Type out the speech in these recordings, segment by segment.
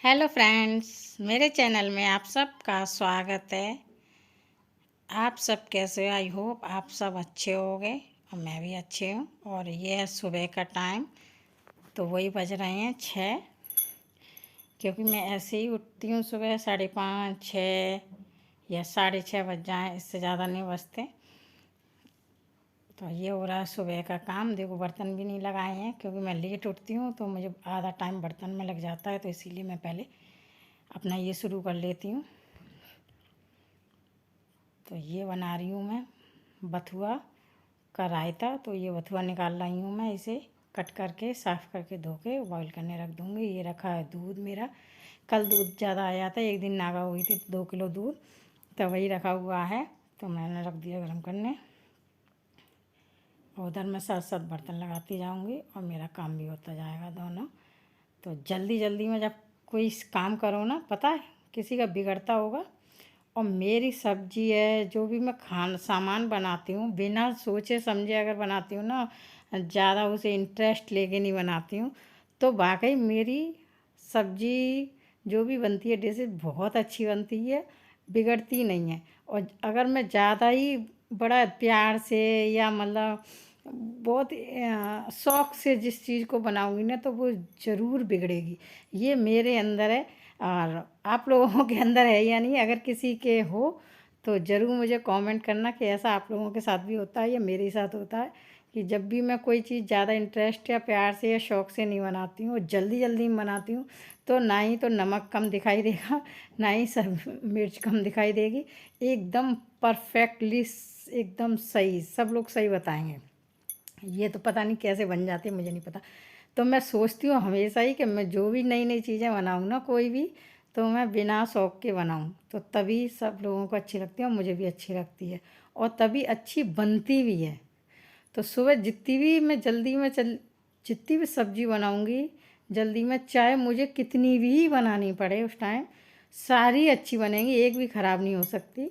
Hello friends, मेरे channel में आप सबका स्वागत है। आप सब कैसे हो? आई होप आप सब अच्छे होंगे और मैं भी अच्छे हूँ। और ये है सुबह का टाइम, तो वही बज रहे हैं 6, क्योंकि मैं ऐसे ही उठती हूँ सुबह 5:30 6 या 6:30 बज जाए, इससे ज़्यादा नहीं बजते। तो ये हो रहा है सुबह का काम। देखो बर्तन भी नहीं लगाए हैं, क्योंकि मैं लेट उठती हूँ तो मुझे आधा टाइम बर्तन में लग जाता है, तो इसीलिए मैं पहले अपना ये शुरू कर लेती हूँ। तो ये बना रही हूँ मैं बथुआ का रायता। तो ये बथुआ निकाल रही हूँ मैं, इसे कट करके साफ़ करके धो के बॉईल करने रख दूँगी। ये रखा है दूध मेरा, कल दूध ज़्यादा आया था, एक दिन नागा हुई थी 2 किलो दूध, तो वही रखा हुआ है, तो मैंने रख दिया गर्म करने। और उधर मैं साथ साथ बर्तन लगाती जाऊँगी और मेरा काम भी होता जाएगा दोनों। तो जल्दी जल्दी में जब कोई काम करो ना, पता है किसी का बिगड़ता होगा। और मेरी सब्जी है, जो भी मैं सामान बनाती हूँ, बिना सोचे समझे अगर बनाती हूँ ना, ज़्यादा उसे इंटरेस्ट लेके नहीं बनाती हूँ, तो वाकई मेरी सब्जी जो भी बनती है डिशेज बहुत अच्छी बनती है, बिगड़ती नहीं है। और अगर मैं ज़्यादा ही बड़ा प्यार से या मतलब बहुत शौक़ से जिस चीज़ को बनाऊंगी ना, तो वो ज़रूर बिगड़ेगी। ये मेरे अंदर है, और आप लोगों के अंदर है या नहीं। अगर किसी के हो तो ज़रूर मुझे कमेंट करना कि ऐसा आप लोगों के साथ भी होता है या मेरे साथ होता है, कि जब भी मैं कोई चीज़ ज़्यादा इंटरेस्ट या प्यार से या शौक़ से नहीं बनाती हूँ, जल्दी जल्दी में बनाती हूँ, तो ना ही तो नमक कम दिखाई देगा, ना ही सब मिर्च कम दिखाई देगी। एकदम परफेक्टली, एकदम सही, सब लोग सही बताएंगे। ये तो पता नहीं कैसे बन जाती है, मुझे नहीं पता। तो मैं सोचती हूँ हमेशा ही कि मैं जो भी नई नई चीज़ें बनाऊँ ना, कोई भी, तो मैं बिना शौक़ के बनाऊँ, तो तभी सब लोगों को अच्छी लगती है और मुझे भी अच्छी लगती है, और तभी अच्छी बनती भी है। तो सुबह जितनी भी मैं जल्दी में जितनी भी सब्ज़ी बनाऊँगी जल्दी में, चाहे मुझे कितनी भी बनानी पड़े उस टाइम, सारी अच्छी बनेंगी, एक भी ख़राब नहीं हो सकती।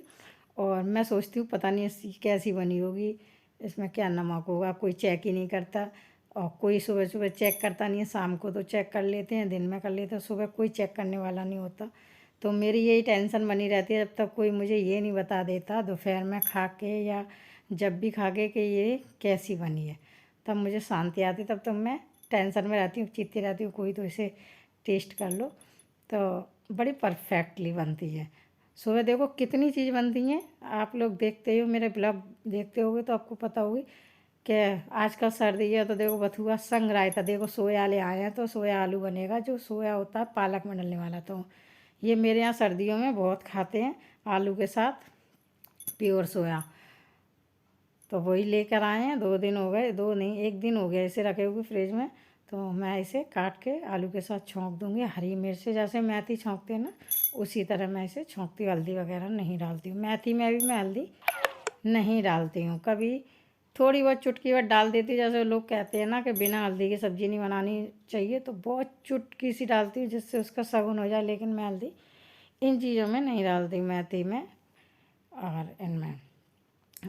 और मैं सोचती हूँ पता नहीं इसकी कैसी बनी होगी, इसमें क्या नमक होगा, कोई चेक ही नहीं करता। और कोई सुबह सुबह चेक करता नहीं है, शाम को तो चेक कर लेते हैं, दिन में कर लेते हैं, सुबह कोई चेक करने वाला नहीं होता। तो मेरी यही टेंशन बनी रहती है, जब तक कोई मुझे ये नहीं बता देता दोपहर में खा के या जब भी खा के कि ये कैसी बनी है, तब मुझे शांति आती, तब तक मैं टेंशन में रहती हूँ, चीखती रहती हूँ कोई तो इसे टेस्ट कर लो। तो बड़ी परफेक्टली बनती है। सुबह देखो कितनी चीज़ बनती हैं, आप लोग देखते हो, मेरे ब्लॉग देखते होगे तो आपको पता होगी कि आजकल सर्दी है, तो देखो बथुआ संग रायता, देखो सोया ले आए हैं, तो सोया आलू बनेगा, जो सोया होता है पालक में डलने वाला। तो ये मेरे यहाँ सर्दियों में बहुत खाते हैं आलू के साथ, प्योर सोया। तो वही लेकर आए हैं, 2 दिन हो गए, 2 नहीं 1 दिन हो गया इसे रखे हुए फ्रिज में। तो मैं इसे काट के आलू के साथ छोंक दूँगी, हरी मिर्च से जैसे मेथी छोंकते हैं ना, उसी तरह मैं इसे छोंकती हूँ। हल्दी वगैरह नहीं डालती हूँ, मेथी में भी मैं हल्दी नहीं डालती हूँ। कभी थोड़ी बहुत चुटकी भर डाल देती हूँ, जैसे लोग कहते हैं ना कि बिना हल्दी की सब्ज़ी नहीं बनानी चाहिए, तो बहुत चुटकी सी डालती हूँ जिससे उसका शगुन हो जाए। लेकिन मैं हल्दी इन चीज़ों में नहीं डालती, मेथी में और इनमें।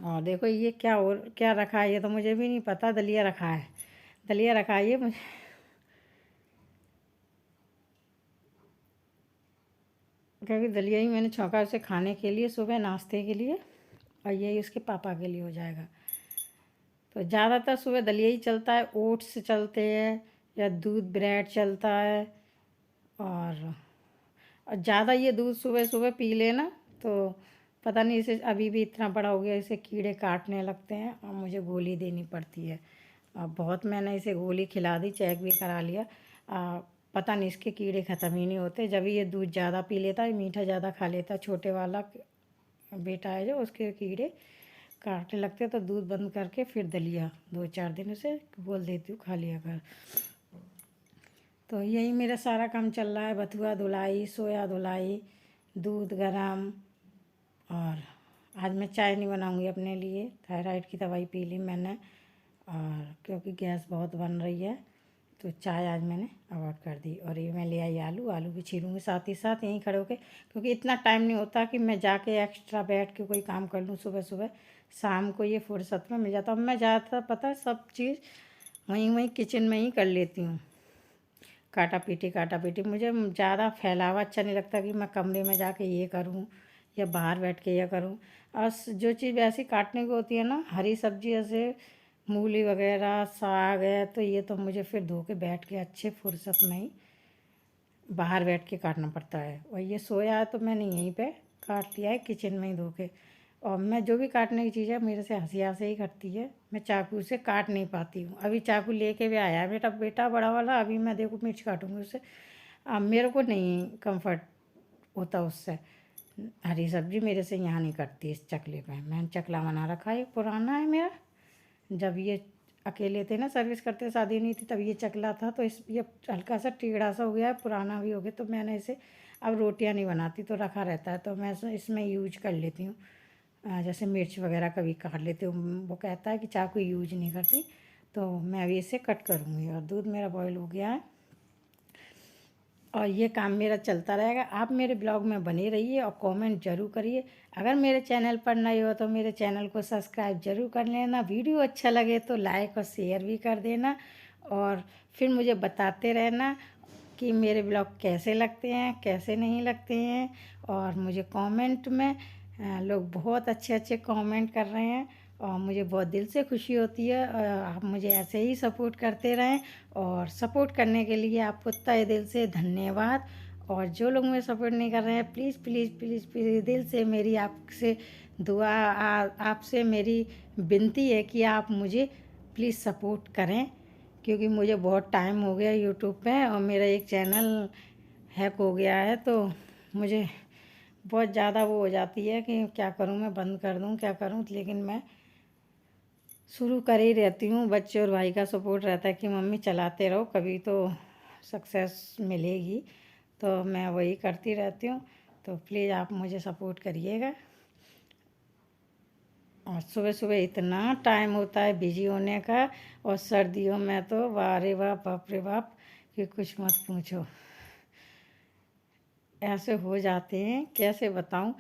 और देखो ये क्या और क्या रखा है, ये तो मुझे भी नहीं पता। दलिया रखा है, दलिया रखा है ये मुझे, क्योंकि दलिया ही मैंने छौंका उसे खाने के लिए, सुबह नाश्ते के लिए, और यही उसके पापा के लिए हो जाएगा। तो ज़्यादातर सुबह दलिया ही चलता है, ओट्स चलते हैं या दूध ब्रेड चलता है। और ज़्यादा ये दूध सुबह सुबह पी लेना तो पता नहीं, इसे अभी भी इतना बड़ा हो गया, इसे कीड़े काटने लगते हैं और मुझे गोली देनी पड़ती है। बहुत मैंने इसे गोली खिला दी, चेक भी करा लिया, पता नहीं इसके कीड़े ख़त्म ही नहीं होते। जब ये दूध ज़्यादा पी लेता है, मीठा ज़्यादा खा लेता है, छोटे वाला बेटा है जो, उसके कीड़े काटने लगते, तो दूध बंद करके फिर दलिया 2-4 दिन उसे बोल देती हूँ खा लिया कर। तो यही मेरा सारा काम चल रहा है, बथुआ धुलाई, सोया धुलाई, दूध गरम। और आज मैं चाय नहीं बनाऊंगी अपने लिए, थायराइड की दवाई पी ली मैंने, और क्योंकि गैस बहुत बन रही है, तो चाय आज मैंने अवॉइड कर दी। और ये मैं ले आई आलू, आलू भी छीलूँगी साथ ही साथ यहीं खड़े होके, क्योंकि इतना टाइम नहीं होता कि मैं जाके एक्स्ट्रा बैठ के कोई काम कर लूँ सुबह सुबह। शाम को ये फुर्सत में मिल जाता। अब मैं ज़्यादातर पता है सब चीज़ वहीं वहीं किचन में ही कर लेती हूँ। काटा पीटी मुझे ज़्यादा फैलावा अच्छा नहीं लगता कि मैं कमरे में जाके ये करूँ या बाहर बैठ के ये करूँ। और जो चीज़ वैसी काटने की होती है ना, हरी सब्जी जैसे मूली वगैरह साग है, तो ये तो मुझे फिर धो के बैठ के अच्छे फुर्सत में ही बाहर बैठ के काटना पड़ता है। और ये सोया है तो मैंने यहीं पे काट लिया है किचन में ही धो के। और मैं जो भी काटने की चीज़ है मेरे से हंसिया से ही करती है, मैं चाकू से काट नहीं पाती हूँ। अभी चाकू लेके भी आया है बेटा बेटा बड़ा वाला, अभी मैं देखो मिर्च काटूंगी उससे। अब मेरे को नहीं कंफर्ट होता उससे। हरी सब्जी मेरे से यहाँ नहीं कटती इस चकले पे। मैंने चकला बना रखा है, पुराना है मेरा। जब ये अकेले थे ना, सर्विस करते, शादी नहीं थी, तब ये चकला था। तो इस ये हल्का सा टेढ़ा सा हो गया है, पुराना भी हो गया, तो मैंने इसे अब रोटियां नहीं बनाती तो रखा रहता है, तो मैं इसमें यूज कर लेती हूँ। जैसे मिर्च वगैरह कभी काट लेती हूँ। वो कहता है कि चाकू यूज नहीं करती, तो मैं अभी इसे कट करूँगी। और दूध मेरा बॉयल हो गया है और ये काम मेरा चलता रहेगा। आप मेरे ब्लॉग में बने रहिए और कमेंट ज़रूर करिए। अगर मेरे चैनल पर नए हो तो मेरे चैनल को सब्सक्राइब ज़रूर कर लेना। वीडियो अच्छा लगे तो लाइक और शेयर भी कर देना। और फिर मुझे बताते रहना कि मेरे ब्लॉग कैसे लगते हैं, कैसे नहीं लगते हैं। और मुझे कमेंट में लोग बहुत अच्छे अच्छे कमेंट कर रहे हैं और मुझे बहुत दिल से खुशी होती है। आप मुझे ऐसे ही सपोर्ट करते रहें। और सपोर्ट करने के लिए आपको तहे दिल से धन्यवाद। और जो लोग मुझे सपोर्ट नहीं कर रहे हैं, प्लीज़ प्लीज़ प्लीज़ प्लीज़ दिल से मेरी आपसे दुआ, आपसे मेरी विनती है कि आप मुझे प्लीज़ सपोर्ट करें। क्योंकि मुझे बहुत टाइम हो गया यूट्यूब पे और मेरा एक चैनल हैक हो गया है, तो मुझे बहुत ज़्यादा वो हो जाती है कि क्या करूँ, मैं बंद कर दूँ क्या करूँ। लेकिन मैं शुरू कर ही रहती हूँ। बच्चे और भाई का सपोर्ट रहता है कि मम्मी चलाते रहो, कभी तो सक्सेस मिलेगी। तो मैं वही करती रहती हूँ। तो प्लीज़ आप मुझे सपोर्ट करिएगा। और सुबह सुबह इतना टाइम होता है बिजी होने का, और सर्दियों में तो वाह रे वाह, बाप रे बाप, कि कुछ मत पूछो। ऐसे हो जाते हैं, कैसे बताऊं,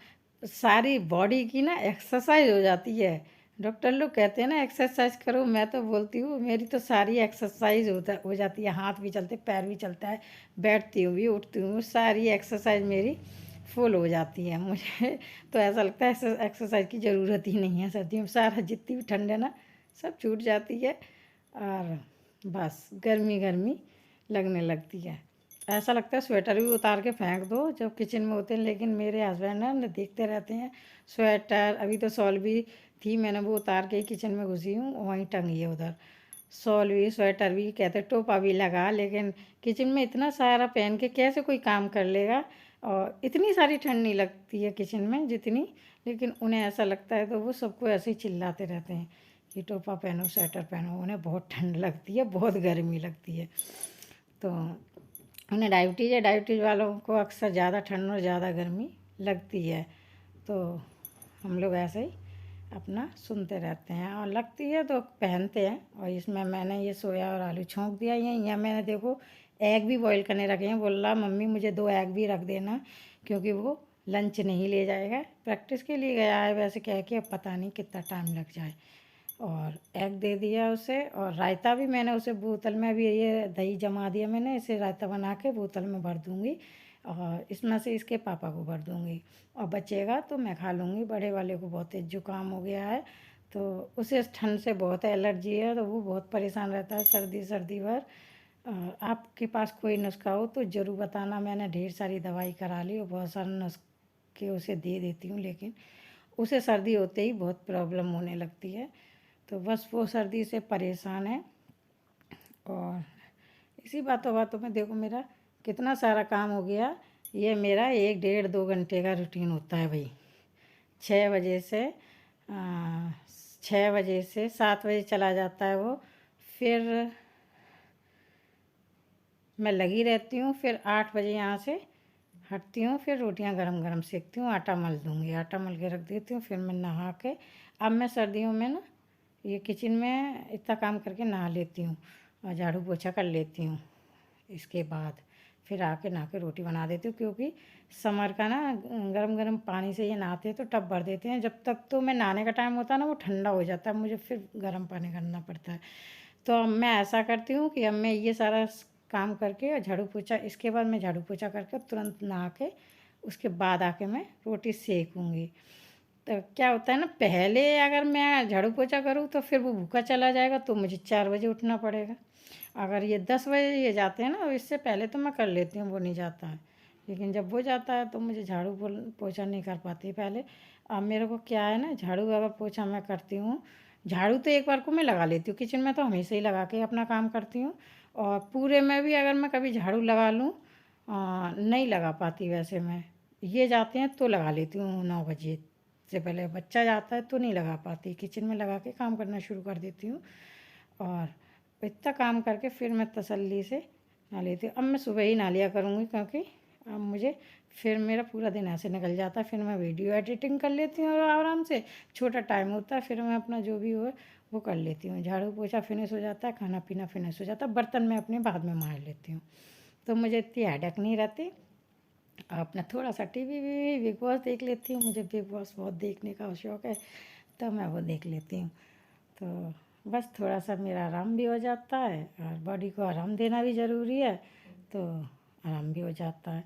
सारी बॉडी की ना एक्सरसाइज हो जाती है। डॉक्टर लोग कहते हैं ना एक्सरसाइज करो, मैं तो बोलती हूँ मेरी तो सारी एक्सरसाइज हो जाती है। हाथ भी चलते, पैर भी चलता है, बैठती हूँ भी, उठती हूँ, सारी एक्सरसाइज मेरी फुल हो जाती है। मुझे तो ऐसा लगता है एक्सरसाइज की ज़रूरत ही नहीं है। सर्दियों में सारा जितनी भी ठंड है ना, सब छूट जाती है और बस गर्मी गर्मी लगने लगती है। ऐसा लगता है स्वेटर भी उतार के फेंक दो जब किचन में होते हैं। लेकिन मेरे हस्बैंड ना देखते रहते हैं। स्वेटर, अभी तो शॉल भी थी, मैंने वो उतार के ही किचन में घुसी हूँ, वहीं टंगी है उधर। शॉल भी, स्वेटर भी, कहते टोपा भी लगा, लेकिन किचन में इतना सारा पहन के कैसे कोई काम कर लेगा। और इतनी सारी ठंड नहीं लगती है किचन में जितनी, लेकिन उन्हें ऐसा लगता है, तो वो सबको ऐसे ही चिल्लाते रहते हैं कि टोपा पहनो, स्वेटर पहनो। उन्हें बहुत ठंड लगती है, बहुत गर्मी लगती है। तो उन्हें डायबिटीज़ है, डायबिटीज़ वालों को अक्सर ज़्यादा ठंड और ज़्यादा गर्मी लगती है। तो हम लोग ऐसे ही अपना सुनते रहते हैं, और लगती है तो पहनते हैं। और इसमें मैंने ये सोया और आलू छोंक दिया। यहाँ मैंने देखो एग भी बॉईल करने रखे हैं। बोल रहा मम्मी मुझे 2 एग भी रख देना, क्योंकि वो लंच नहीं ले जाएगा, प्रैक्टिस के लिए गया है वैसे कह के। अब पता नहीं कितना टाइम लग जाए। और एग दे दिया उसे। और रायता भी मैंने उसे बोतल में, अभी ये दही जमा दिया मैंने, इसे रायता बना के बोतल में भर दूँगी और इसमें से इसके पापा को भर दूँगी। और बचेगा तो मैं खा लूँगी। बड़े वाले को बहुत तेज जुकाम हो गया है, तो उसे ठंड से बहुत एलर्जी है, तो वो बहुत परेशान रहता है सर्दी सर्दी भर। आपके पास कोई नुस्खा हो तो ज़रूर बताना। मैंने ढेर सारी दवाई करा ली और बहुत सारे नुस्खे उसे दे देती हूँ, लेकिन उसे सर्दी होते ही बहुत प्रॉब्लम होने लगती है। तो बस वो सर्दी से परेशान है। और इसी बातों बातों में देखो मेरा कितना सारा काम हो गया। ये मेरा 1 डेढ़ 2 घंटे का रूटीन होता है भाई। 6 बजे से 6 बजे से 7 बजे चला जाता है वो। फिर मैं लगी रहती हूँ, फिर 8 बजे यहाँ से हटती हूँ, फिर रोटियाँ गरम गरम सेकती हूँ, आटा मल दूँगी, आटा मल के रख देती हूँ। फिर मैं नहा के, अब मैं सर्दियों में ना ये किचन में इतना काम करके नहा लेती हूँ और झाड़ू पोछा कर लेती हूँ। इसके बाद फिर आके नहा के रोटी बना देती हूँ, क्योंकि समर का ना गरम गरम पानी से ये नहाते हैं तो टब भर देते हैं। जब तक तो मैं नहाने का टाइम होता है ना वो ठंडा हो जाता है, मुझे फिर गर्म पानी करना पड़ता है। तो अब मैं ऐसा करती हूँ कि अब मैं ये सारा काम करके और झाड़ू पोछा, इसके बाद मैं झाड़ू पोछा करके तुरंत नहा के उसके बाद आके मैं रोटी सेकूँगी। तो क्या होता है ना, पहले अगर मैं झाड़ू पोछा करूँ तो फिर वो भूखा चला जाएगा, तो मुझे 4 बजे उठना पड़ेगा। अगर ये 10 बजे ये जाते हैं ना, तो इससे पहले तो मैं कर लेती हूँ, वो नहीं जाता है। लेकिन जब वो जाता है तो मुझे झाड़ू पोछा नहीं कर पाती पहले। अब मेरे को क्या है ना, झाड़ू अगर पोछा मैं करती हूँ, झाड़ू तो एक बार को मैं लगा लेती हूँ, किचन में तो हमेशा ही लगा के अपना काम करती हूँ। और पूरे में भी अगर मैं कभी झाड़ू लगा लूँ, नहीं लगा पाती वैसे मैं। ये जाते हैं तो लगा लेती हूँ 9 बजे से पहले, बच्चा जाता है तो नहीं लगा पाती, किचन में लगा के काम करना शुरू कर देती हूँ। और इतना काम करके फिर मैं तसल्ली से नहा लेती हूँ। अब मैं सुबह ही नहा लिया करूँगी, क्योंकि अब मुझे फिर मेरा पूरा दिन ऐसे निकल जाता है। फिर मैं वीडियो एडिटिंग कर लेती हूँ और आराम से, छोटा टाइम होता है, फिर मैं अपना जो भी हो वो कर लेती हूँ। झाड़ू पोछा फिनिश हो जाता है, खाना पीना फिनिश हो जाता है, बर्तन मैं अपने बाद में मार लेती हूँ, तो मुझे इतनी हेडेक नहीं रहती। अपना थोड़ा सा टीवी भी बिग बॉस देख लेती हूँ, मुझे बिग बॉस बहुत देखने का शौक है, तो मैं वो देख लेती हूँ। तो बस थोड़ा सा मेरा आराम भी हो जाता है, और बॉडी को आराम देना भी ज़रूरी है, तो आराम भी हो जाता है।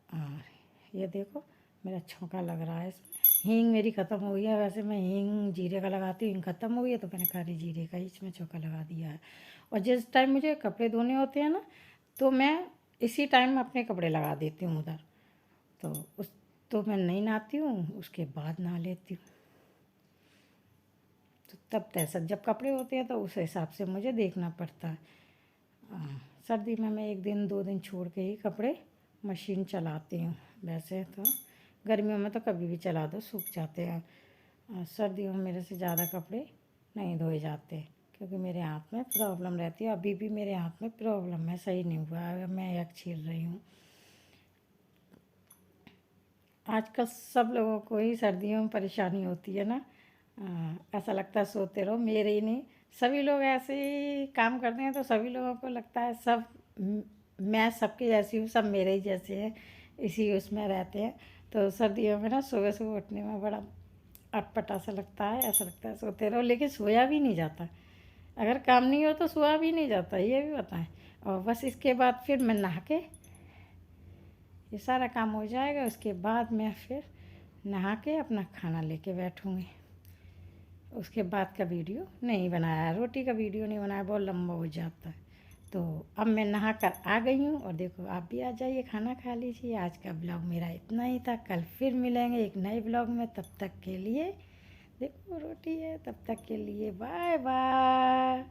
और ये देखो मेरा छौंका लग रहा है इसमें। हींग मेरी ख़त्म हो गई है, वैसे मैं हींग जीरे का लगाती हूँ, हींग ख़त्म हो गई है तो मैंने खाली जीरे का ही इसमें छौंका लगा दिया है। और जिस टाइम मुझे कपड़े धोने होते हैं ना, तो मैं इसी टाइम अपने कपड़े लगा देती हूँ उधर, तो उस तो मैं नहीं नहाती हूँ, उसके बाद नहा लेती हूँ। तो तब तैसा जब कपड़े होते हैं तो उस हिसाब से मुझे देखना पड़ता है। सर्दी में मैं 1 दिन 2 दिन छोड़ के ही कपड़े मशीन चलाती हूँ, वैसे तो गर्मियों में तो कभी भी चला दो सूख जाते हैं। सर्दियों में मेरे से ज़्यादा कपड़े नहीं धोए जाते, क्योंकि मेरे हाथ में प्रॉब्लम रहती है। अभी भी मेरे हाथ में प्रॉब्लम है, सही नहीं हुआ है, मैं एक छील रही हूँ। आजकल सब लोगों को ही सर्दियों में परेशानी होती है ना। ऐसा लगता है सोते रहो, मेरे ही नहीं, सभी लोग ऐसे ही काम करते हैं, तो सभी लोगों को लगता है सब मैं सबके जैसी हूँ, सब मेरे ही जैसे हैं, इसी उसमें रहते हैं। तो सर्दियों में ना सुबह सुबह उठने में बड़ा अटपटा सा लगता है, ऐसा लगता है सोते रहो, लेकिन सोया भी नहीं जाता। अगर काम नहीं हो तो सोया भी नहीं जाता, ये भी बताएं। और बस इसके बाद फिर मैं नहा के, ये सारा काम हो जाएगा, उसके बाद मैं फिर नहा के अपना खाना लेके बैठूँगी। उसके बाद का वीडियो नहीं बनाया, रोटी का वीडियो नहीं बनाया, बहुत लंबा हो जाता है। तो अब मैं नहा कर आ गई हूँ, और देखो आप भी आ जाइए, खाना खा लीजिए। आज का ब्लॉग मेरा इतना ही था, कल फिर मिलेंगे एक नए ब्लॉग में, तब तक के लिए देखो रोटी है, तब तक के लिए बाय बाय।